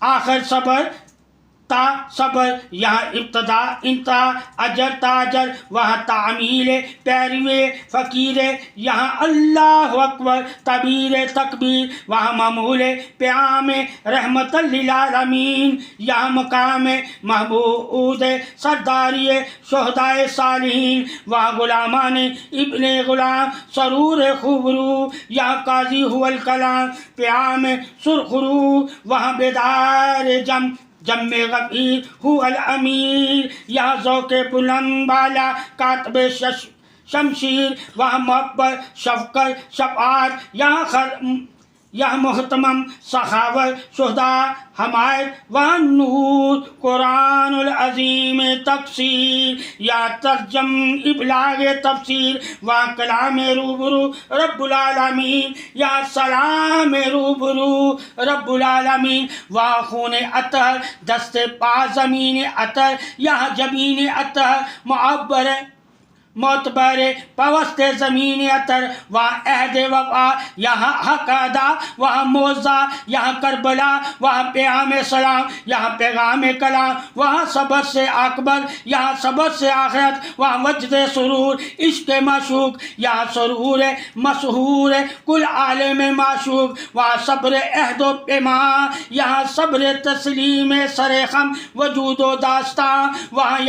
آخر صبر تا صبر، یہاں ابتدا انتہا، اجر تاجر، وہاں تعمیل پیروے فقیر، یہاں اللہ اکبر تبیر تکبیر، وہاں معمول پیام رحمت للعالمین، یہاں مقام محمود سرداری شہدائے صالحین، وہاں غلامان ابن غلام سرور خوبرو، یہاں قاضی هو الکلام پیام سرخرو، وہاں بیدار جم غفیر هو الامیر، یہاں ذوق بلند بالا کاتب شمشیر، وہاں محبت شفقت شفاعت، یہاں محتمم سخاوت شہداء حمایت، وہاں نور قرآن العظیم تفسیر، یا ترجم ابلاغ تفسیر، وہاں کلام روبرو رب العالمین، یا سلام روبرو رب العالمین، وہاں خون اطہر دست پا زمین اطہر، یہاں جبین اطہر معتبر پوست زمین اطہر، وہاں عہد وفا، یہاں حق ادا، وہاں موضع، یہاں کربلا، وہاں پیام سلام، یہاں پیغام کلام، وہاں صبر سے اکبر، یہاں صبر سے آخرت، وہاں وجد سرور عشق معشوق، یہاں سرور مسحور کل عالم معشوق، وہاں صبر عہد و پیما، یہاں صبر تسلیم سرخم وجود و داستاں، وہاں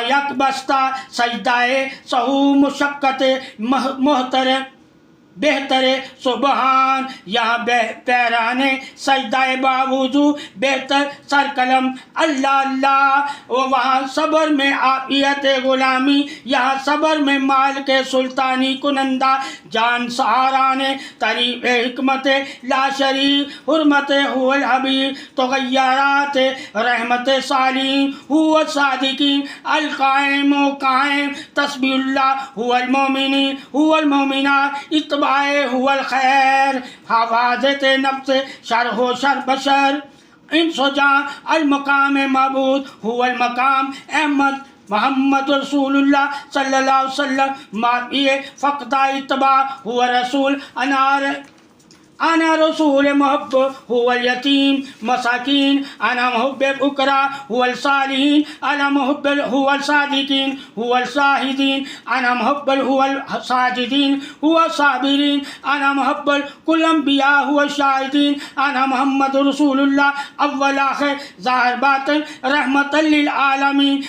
یک بستہ سجدائے سہو مشقت محترم بہتر سبحان، یہاں پیران سجدائے باوضو بہتر سرقلم اللہ اللہ، وہاں صبر میں عافیت غلامی، یہاں صبر میں مال کے سلطانی کنندہ جان سہاران طریق حکمت لا شریک حرمت هو الحبیب تغیرات رحمت صالحین هو الصادقین القائم و قائم تسبیح اللہ هو المومنین هو المومنات هو الخیر حفاظت نفس شر و شر بشر انس و جان المقام معبود هو المقام احمد محمد رسول اللہ صلی اللہ علیہ وسلم معافی فقدہ اتباع هو رسول انا رسول محب هو اليتیم مساکین انا محب بکرا هو الصالحین انا محب هو الصادقین هو الشاہدین انا محب هو الساجدین هو الصابرین انا محب کل انبیاء هو الشاہدین انا محمد رسول اللہ اول آخر ظاہر باطن رحمت للعالمین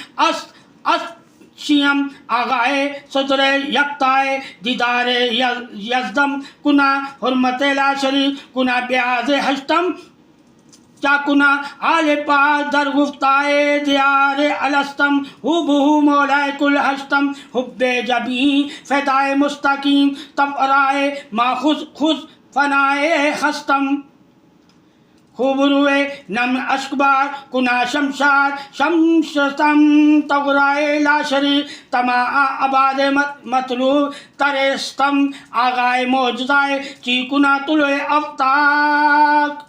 شیم آغائے صدر یکتائے دیدار یزدم کنا حرمت لا شریک کنا بیاز ہشتم کیا کنا آل پاک در گفتائے دیار الستم حبہ مولائے کل ہشتم حب جبین فدائے مستقیم تفرائے ما خود فنائے خستم خوب روئے نم اشکبار کنا شمشاد شمشتم تغرائے لا شریک تما عباد مطلوب ترستم آغائے موجزائے چی کنا طلوع افلاک